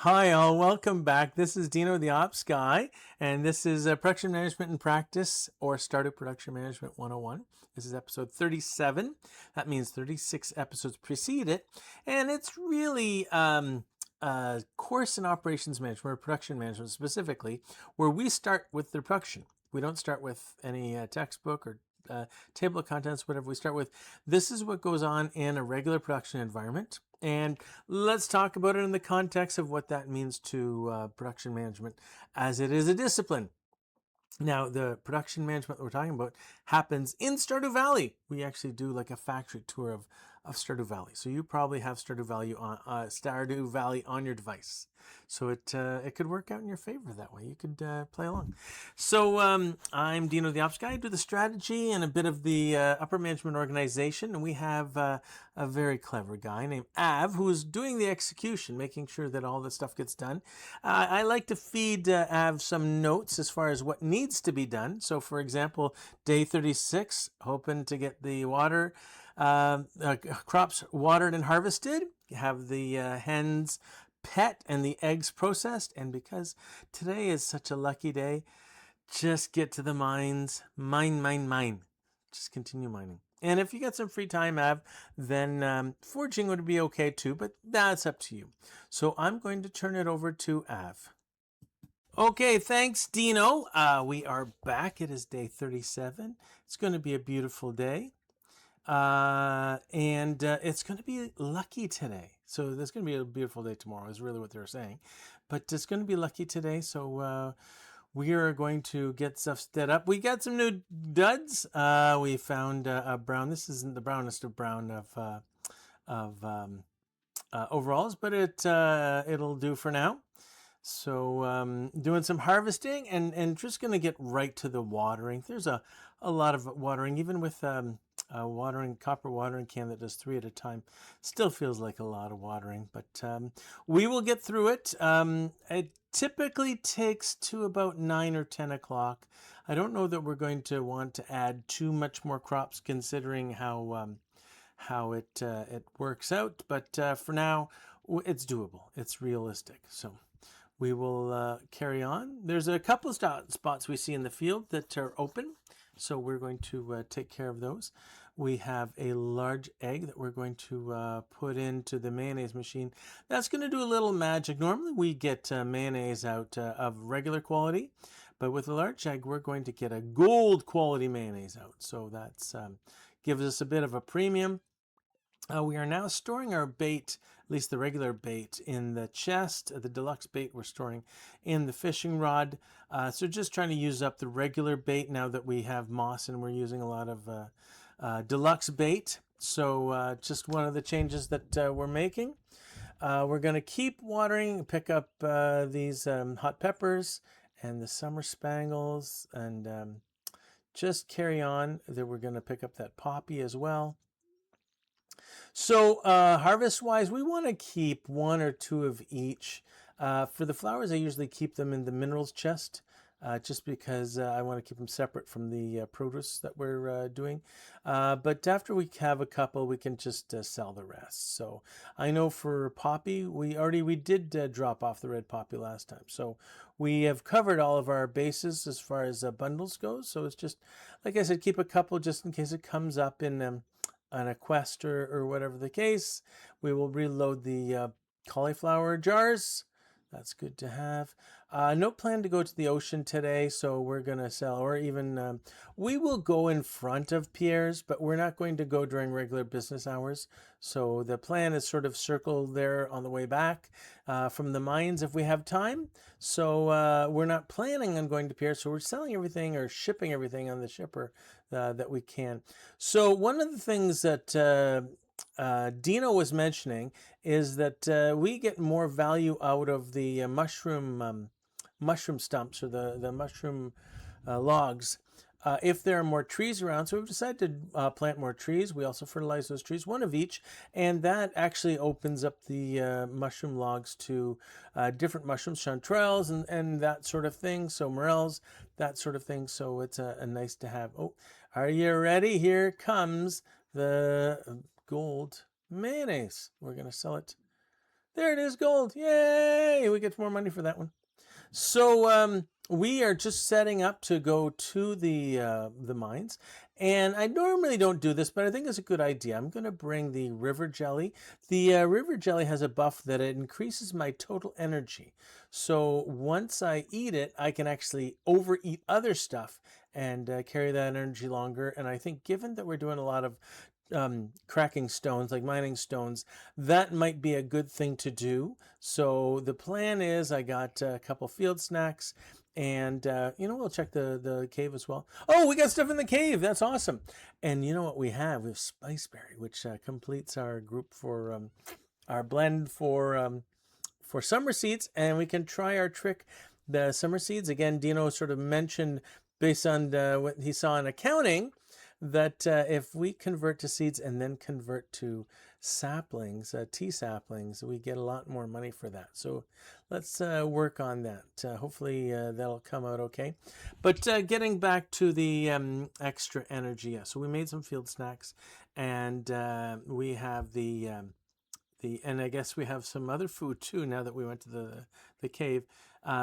Hi all, welcome back. This is Dino the Ops Guy, and this is Production Management in Practice, or Stardew Production Management 101. This is episode 37. That means 36 episodes precede it, and it's really a course in operations management, or production management specifically, where we start with the production. We don't start with any textbook or table of contents, whatever. We start with, this is what goes on in a regular production environment. And let's talk about it in the context of what that means to production management as it is a discipline. Now, the production management that we're talking about happens in Stardew Valley. We actually do like a factory tour of Stardew Valley. So you probably have Stardew Valley on your device. So it could work out in your favor that way. You could play along. So I'm Dino the Ops Guy. I do the strategy and a bit of the upper management organization. And we have a very clever guy named Av who's doing the execution, making sure that all the stuff gets done. I like to feed Av some notes as far as what needs to be done. So for example, day 36, hoping to get the crops watered and harvested, have the hens pet and the eggs processed. And because today is such a lucky day, just get to the mines, mine. Just continue mining. And if you get some free time, Av, then foraging would be okay too, but that's up to you. So I'm going to turn it over to Av. Okay, thanks, Dino. We are back. It is day 37. It's going to be a beautiful day. And it's going to be lucky today. So there's going to be a beautiful day tomorrow is really what they're saying. But it's going to be lucky today. So we are going to get stuff set up. We got some new duds. We found a brown. This isn't the brownest of brown of overalls, but it'll do for now. So doing some harvesting and just going to get right to the watering. There's a lot of watering, even with a copper watering can that does 3 at a time. Still feels like a lot of watering, but we will get through it. It typically takes to about 9 or 10 o'clock. I don't know that we're going to want to add too much more crops considering how it works out, but for now it's doable. It's realistic. So we will carry on. There's a couple of spots we see in the field that are open, so we're going to take care of those. We have a large egg that we're going to put into the mayonnaise machine. That's going to do a little magic. Normally we get mayonnaise out of regular quality, but with a large egg we're going to get a gold quality mayonnaise out. So that's gives us a bit of a premium. We are now storing our bait, at least the regular bait, in the chest. The deluxe bait we're storing in the fishing rod. So just trying to use up the regular bait now that we have moss and we're using a lot of deluxe bait. So just one of the changes that we're making. We're going to keep watering, pick up these hot peppers and the summer spangles, and just carry on. Then we're going to pick up that poppy as well. So harvest-wise, we want to keep 1 or 2 of each. For the flowers, I usually keep them in the minerals chest, just because I want to keep them separate from the produce that we're doing. But after we have a couple, we can just sell the rest. So I know for poppy, we did drop off the red poppy last time. So we have covered all of our bases as far as bundles goes. So it's just, like I said, keep a couple just in case it comes up in on a quest or whatever the case. We will reload the cauliflower jars. That's good to have. No plan to go to the ocean today, so we're going to sell, or even we will go in front of Pierre's, but we're not going to go during regular business hours. So the plan is sort of circle there on the way back from the mines if we have time. So we're not planning on going to Pierre's, so we're selling everything or shipping everything on the shipper that we can. So one of the things that Dino was mentioning is that we get more value out of the mushroom stumps or the mushroom logs if there are more trees around. So we've decided to plant more trees. We also fertilize those trees, 1 of each, and that actually opens up the mushroom logs to different mushrooms, chanterelles and that sort of thing. So morels, that sort of thing. So it's a nice to have. Oh, are you ready? Here comes the gold mayonnaise. We're going to sell it There it is, gold. Yay! We get more money for that one. So we are just setting up to go to the mines, and I normally don't do this, but I think it's a good idea. I'm going to bring the river jelly. The river jelly has a buff that it increases my total energy. So once I eat it, I can actually overeat other stuff and carry that energy longer. And I think given that we're doing a lot of cracking stones, like mining stones, that might be a good thing to do. So the plan is I got a couple field snacks, and we'll check the cave as well. Oh, we got stuff in the cave. That's awesome. And you know what we have? We have spiceberry, which completes our group for our blend for summer seeds, and we can try our trick. The summer seeds again. Dino sort of mentioned based on what he saw in accounting that if we convert to seeds and then convert to saplings, tea saplings, we get a lot more money for that. So let's work on that. Hopefully that'll come out okay. But getting back to the extra energy, yeah. So we made some field snacks, and we have and I guess we have some other food too now that we went to the cave,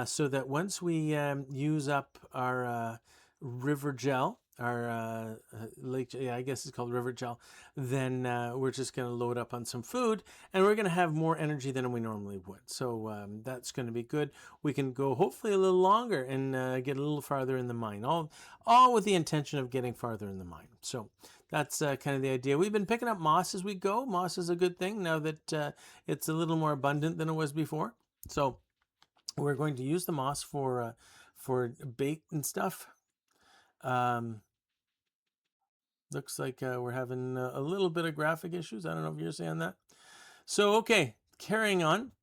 so that once we use up our river gel, our lake, yeah, I guess it's called river gel, then we're just going to load up on some food, and we're going to have more energy than we normally would. So that's going to be good. We can go hopefully a little longer and get a little farther in the mine, all with the intention of getting farther in the mine. So that's kind of the idea. We've been picking up moss as we go. Moss is a good thing now that it's a little more abundant than it was before. So we're going to use the moss for bait and stuff. Looks like we're having a little bit of graphic issues. I don't know if you're saying that. So, okay, carrying on.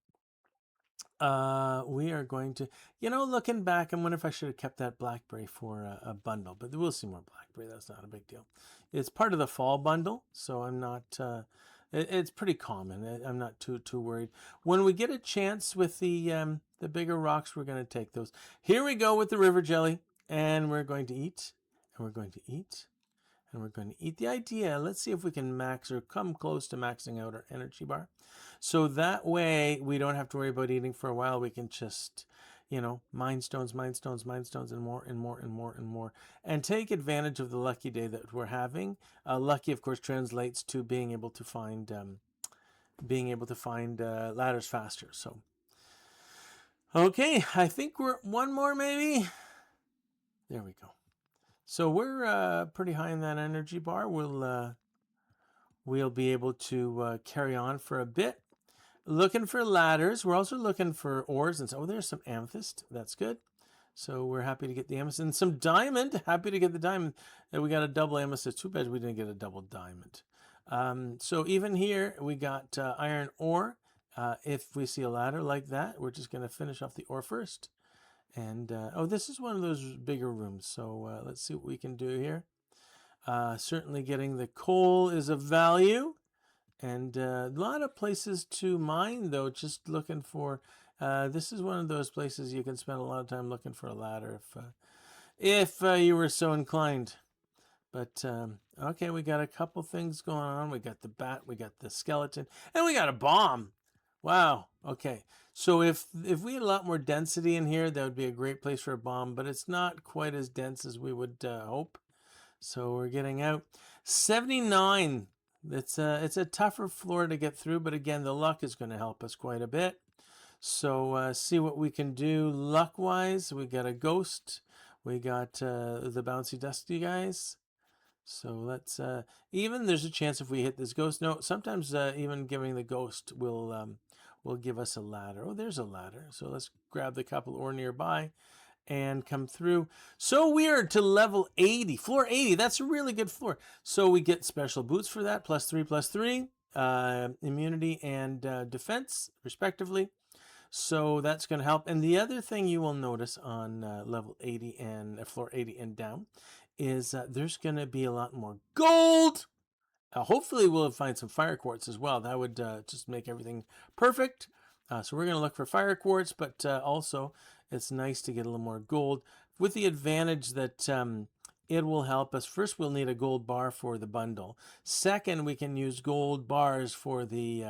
We are going to, looking back, I wonder if I should have kept that blackberry for a bundle, but we'll see more blackberry. That's not a big deal. It's part of the fall bundle, so I'm not, it's pretty common. I'm not too worried. When we get a chance with the bigger rocks, we're going to take those. Here we go with the river jelly, and we're going to eat, and we're going to eat, and we're going to eat. The idea, let's see if we can max or come close to maxing out our energy bar. So that way we don't have to worry about eating for a while. We can just, mine stones, and more and more and more and more, and take advantage of the lucky day that we're having. Lucky, of course, translates to being able to find ladders faster. So, okay, I think we're one more maybe. There we go. So we're pretty high in that energy bar. We'll be able to carry on for a bit. Looking for ladders. We're also looking for ores. And so, there's some amethyst. That's good. So we're happy to get the amethyst. And some diamond. Happy to get the diamond. And we got a double amethyst. Too bad we didn't get a double diamond. So even here, we got iron ore. If we see a ladder like that, we're just going to finish off the ore first. And, this is one of those bigger rooms. So let's see what we can do here. Certainly getting the coal is of value. And a lot of places to mine, though, just looking for... this is one of those places you can spend a lot of time looking for a ladder if you were so inclined. But, okay, we got a couple things going on. We got the bat, we got the skeleton, and we got a bomb. Wow, okay. So if we had a lot more density in here, that would be a great place for a bomb, but it's not quite as dense as we would hope. So we're getting out. 79. It's a tougher floor to get through, but again, the luck is going to help us quite a bit. So see what we can do luck-wise. We got a ghost. We got the bouncy dusty guys. So let's even there's a chance if we hit this ghost. No, sometimes even giving the ghost will give us a ladder. Oh, there's a ladder. So let's grab the couple ore nearby and come through. So weird to level 80, floor 80. That's a really good floor. So we get special boots for that, +3/+3, immunity and defense, respectively. So that's going to help. And the other thing you will notice on level 80 and floor 80 and down is there's going to be a lot more gold. Hopefully we'll find some fire quartz as well. That would just make everything perfect. So we're going to look for fire quartz, but also it's nice to get a little more gold with the advantage that it will help us. First, we'll need a gold bar for the bundle. Second, we can use gold bars for the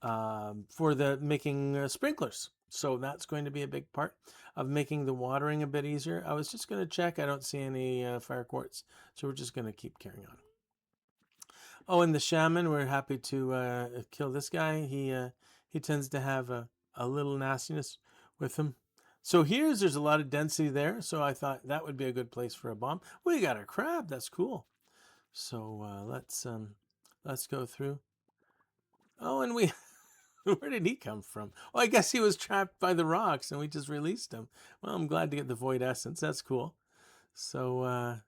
for the making sprinklers. So that's going to be a big part of making the watering a bit easier. I was just going to check. I don't see any fire quartz, so we're just going to keep carrying on. Oh, and the shaman, we're happy to kill this guy. He tends to have a little nastiness with him. So there's a lot of density there. So I thought that would be a good place for a bomb. We got a crab. That's cool. So let's go through. Oh, and we where did he come from? Oh, I guess he was trapped by the rocks and we just released him. Well, I'm glad to get the void essence. That's cool. So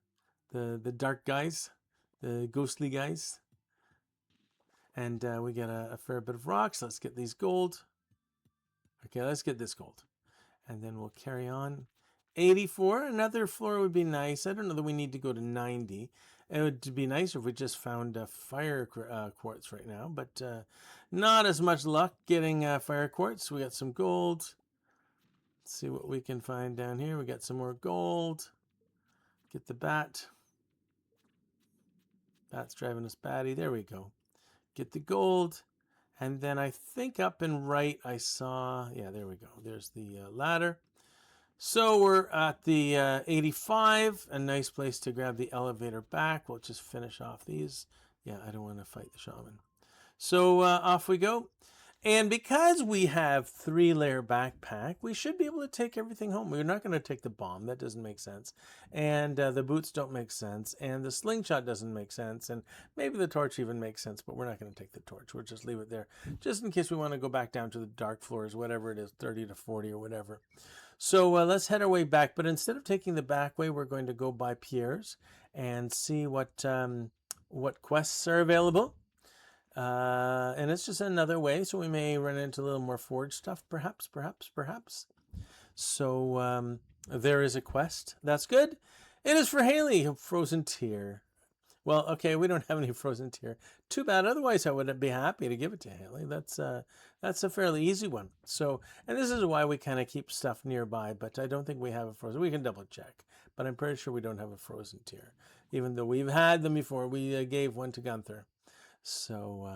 the dark guys, the ghostly guys. And we get a fair bit of rocks. Let's get these gold. Okay, let's get this gold. And then we'll carry on. 84, another floor would be nice. I don't know that we need to go to 90. It would be nicer if we just found fire quartz right now, but not as much luck getting fire quartz. We got some gold. Let's see what we can find down here. We got some more gold. Get the bat. Bat's driving us batty. There we go. Get the gold. And then I think up and right I saw, yeah, there we go. There's the ladder. So we're at the 85, a nice place to grab the elevator back. We'll just finish off these. Yeah, I don't want to fight the shaman. So off we go. And because we have 3-layer backpack, we should be able to take everything home. We're not going to take the bomb. That doesn't make sense. And the boots don't make sense. And the slingshot doesn't make sense. And maybe the torch even makes sense, but we're not going to take the torch. We'll just leave it there, just in case we want to go back down to the dark floors, whatever it is, 30 to 40 or whatever. So let's head our way back. But instead of taking the back way, we're going to go by Pierre's and see what quests are available. And it's just another way, so we may run into a little more forge stuff, perhaps. So there is a quest. That's good. It is for Haley, Frozen Tear. Well, okay, we don't have any Frozen Tear. Too bad. Otherwise, I would be happy to give it to Haley. That's a fairly easy one. So, and this is why we kind of keep stuff nearby, but I don't think we have a Frozen. We can double check, but I'm pretty sure we don't have a Frozen Tear, even though we've had them before. We gave one to Gunther. So,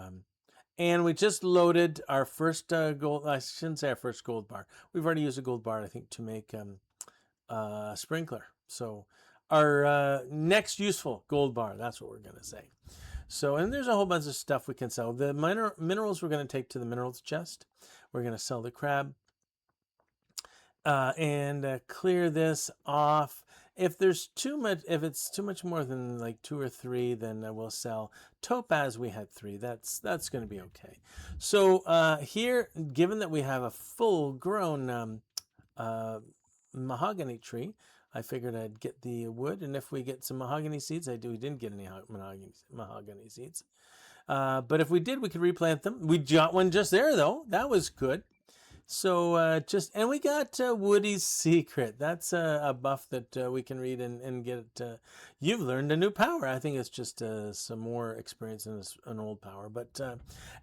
and we just loaded our first gold. I shouldn't say our first gold bar. We've already used a gold bar, I think, to make sprinkler. So, our next useful gold bar. That's what we're gonna say. So, and there's a whole bunch of stuff we can sell. The minerals we're gonna take to the minerals chest. We're gonna sell the crab and clear this off. If there's too much, if it's too much more than like 2 or 3, then we'll sell topaz. We had 3. That's going to be okay. So here, given that we have a full-grown mahogany tree, I figured I'd get the wood, and if we get some mahogany seeds, we didn't get any mahogany seeds. But if we did, we could replant them. We got one just there, though. That was good. So and we got Woody's Secret. That's a buff that we can read and get. You've learned a new power. I think it's just some more experience in an old power. But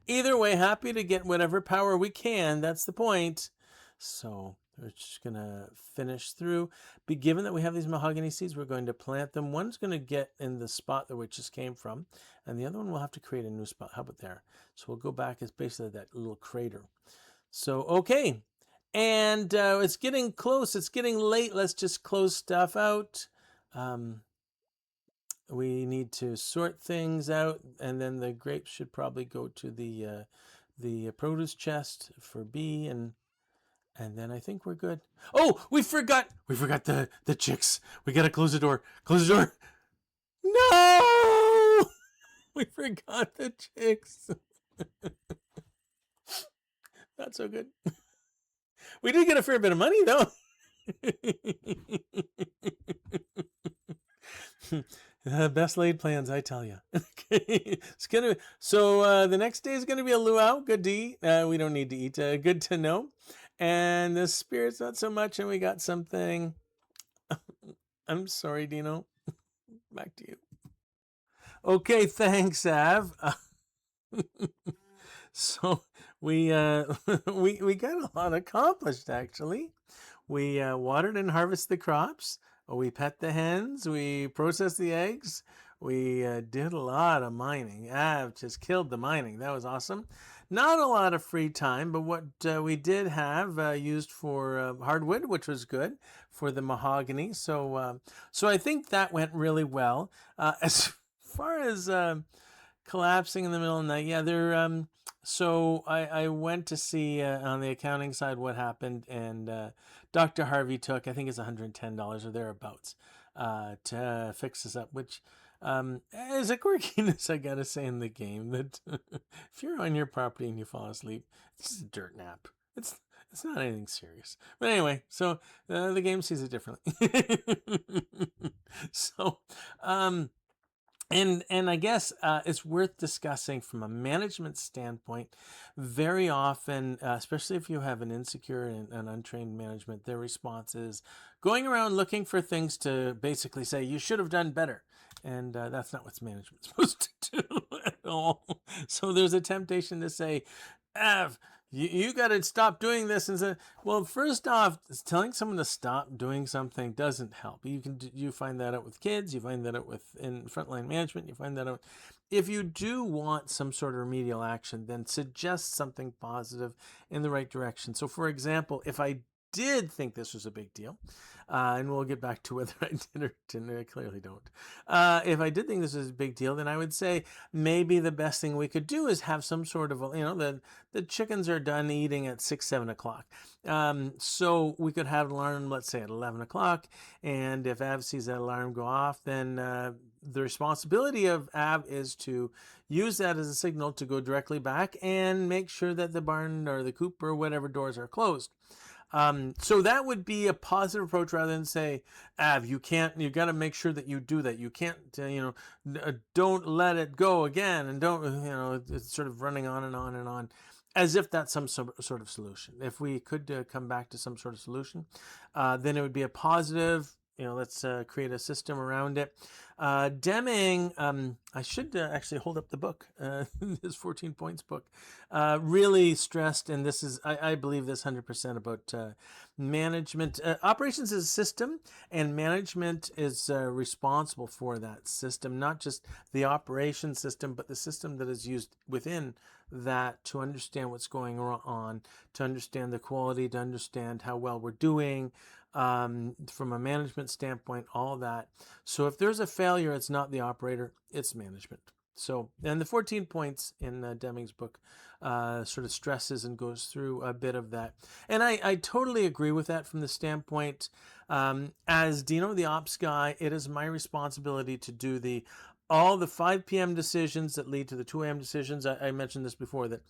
either way, happy to get whatever power we can. That's the point. So we're just going to finish through. Given that we have these mahogany seeds, we're going to plant them. One's going to get in the spot that we just came from. And the other one will have to create a new spot. How about there? So we'll go back. It's basically that little crater. So, okay, and it's getting close. It's getting late. Let's just close stuff out. We need to sort things out, and then the grapes should probably go to the produce chest for B, and then I think we're good. Oh, we forgot the chicks. We gotta close the door. Close the door. No, we forgot the chicks. Not so good. We did get a fair bit of money, though. Best laid plans, I tell you. Okay. So the next day is gonna be a luau. Good to eat. We don't need to eat. Good to know. And the spirit's not so much. And we got something. I'm sorry, Dino. Back to you. Okay, thanks, Av. So we got a lot accomplished, actually. We watered and harvested the crops. We pet the hens. We processed the eggs. We did a lot of mining. I've just killed the mining. That was awesome. not a lot of free time, but what we did have used for hardwood, which was good for the mahogany. So I think that went really well. As far as collapsing in the middle of the night, yeah, there. So I went to see on the accounting side what happened, and Dr. Harvey took, I think it's $110 or thereabouts to fix this up, which is a quirkiness, I gotta say, in the game, that if you're on your property and you fall asleep, it's just a dirt nap. It's not anything serious. But anyway, so the game sees it differently. So, and I guess it's worth discussing from a management standpoint. Very often, especially if you have an insecure and untrained management, their response is going around looking for things to basically say, you should have done better. And that's not what management's supposed to do at all. So there's a temptation to say, Av, you got to stop doing this. And say, well, first off, telling someone to stop doing something doesn't help. You find that out with kids. You find that out in frontline management. You find that out. If you do want some sort of remedial action, then suggest something positive in the right direction. So, for example, if I did think this was a big deal, and we'll get back to whether I did or didn't. I clearly don't. If I did think this was a big deal, then I would say maybe the best thing we could do is have some sort of, the chickens are done eating at 6, 7 o'clock. So we could have an alarm, let's say at 11 o'clock. And if Av sees that alarm go off, then the responsibility of Av is to use that as a signal to go directly back and make sure that the barn or the coop or whatever doors are closed. So that would be a positive approach rather than say, Av, you got to make sure that you do that. You can't, don't let it go again. And don't, it's sort of running on and on and on, as if that's some sort of solution. If we could come back to some sort of solution, then it would be a positive. Let's create a system around it. Deming, I should actually hold up the book, his 14 points book, really stressed, and this is, I believe this 100% about management. Operations is a system, and management is responsible for that system, not just the operation system, but the system that is used within that to understand what's going on, to understand the quality, to understand how well we're doing, from a management standpoint, all that. So if there's a failure, it's not the operator, it's management. So, and the 14 points in Deming's book sort of stresses and goes through a bit of that. And I totally agree with that from the standpoint, as Dino, the ops guy, it is my responsibility to do all the 5 p.m. decisions that lead to the 2 a.m. decisions. I mentioned this before, that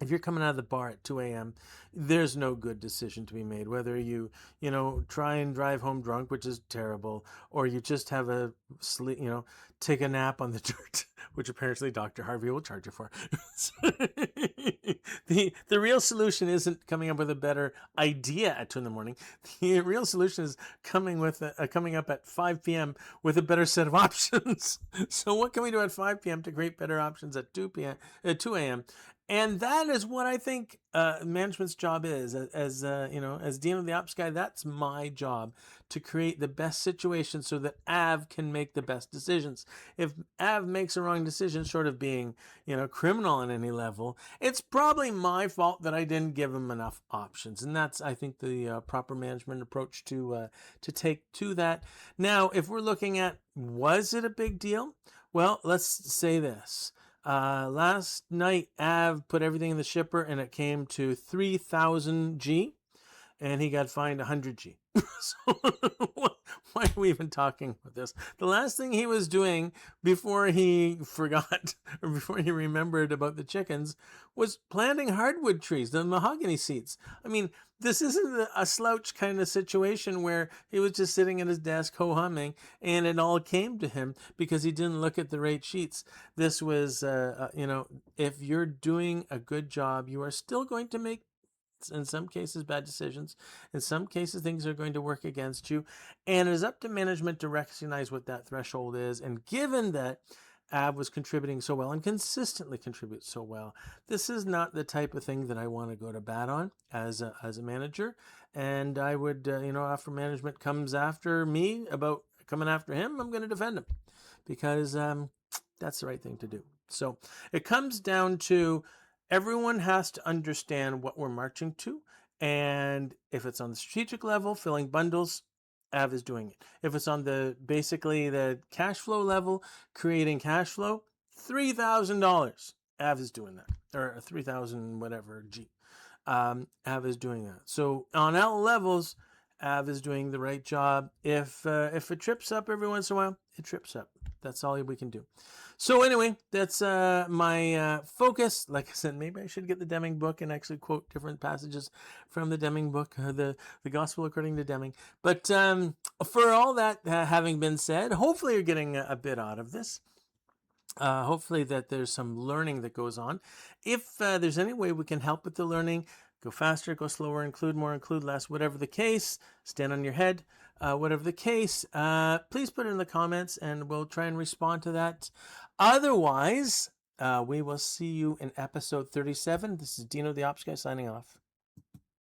if you're coming out of the bar at 2 a.m., there's no good decision to be made. Whether you try and drive home drunk, which is terrible, or you just have take a nap on the dirt, which apparently Dr. Harvey will charge you for. The real solution isn't coming up with a better idea at 2 in the morning. The real solution is coming up at 5 p.m. with a better set of options. So what can we do at 5 p.m. to create better options at 2 a.m.? And that is what I think management's job is. As Dean of the Ops guy, that's my job, to create the best situation so that Av can make the best decisions. If Av makes a wrong decision, short of being, criminal on any level, it's probably my fault that I didn't give him enough options. And that's, I think, the proper management approach to take to that. Now, if we're looking at, was it a big deal? Well, let's say this. Last night, Av put everything in the shipper and it came to 3,000 G, and he got fined 100 G. So why are we even talking about this? The last thing he was doing before he forgot, or before he remembered about the chickens, was planting hardwood trees, the mahogany seats. I mean, this isn't a slouch kind of situation where he was just sitting at his desk ho-humming and it all came to him because he didn't look at the right sheets. This was, if you're doing a good job, you are still going to make, in some cases, bad decisions. In some cases, things are going to work against you. And it is up to management to recognize what that threshold is. And given that Av was contributing so well and consistently contributes so well, this is not the type of thing that I want to go to bat on as a manager. And I would, after management comes after me about coming after him, I'm going to defend him, because that's the right thing to do. So it comes down to, everyone has to understand what we're marching to. And if it's on the strategic level, filling bundles, Av is doing it. If it's on the basically the cash flow level, creating cash flow, $3,000, Av is doing that, or 3,000 whatever G. Av is doing that. So on all levels, Av is doing the right job. If it trips up every once in a while, it trips up. That's all we can do. So anyway, that's my focus. Like I said, maybe I should get the Deming book and actually quote different passages from the Deming book, the Gospel according to Deming. But for all that having been said, hopefully you're getting a bit out of this. Hopefully that there's some learning that goes on. If there's any way we can help with the learning, go faster, go slower, include more, include less, whatever the case, stand on your head, whatever the case, please put it in the comments and we'll try and respond to that. Otherwise, we will see you in episode 37. This is Dino the Ops Guy signing off.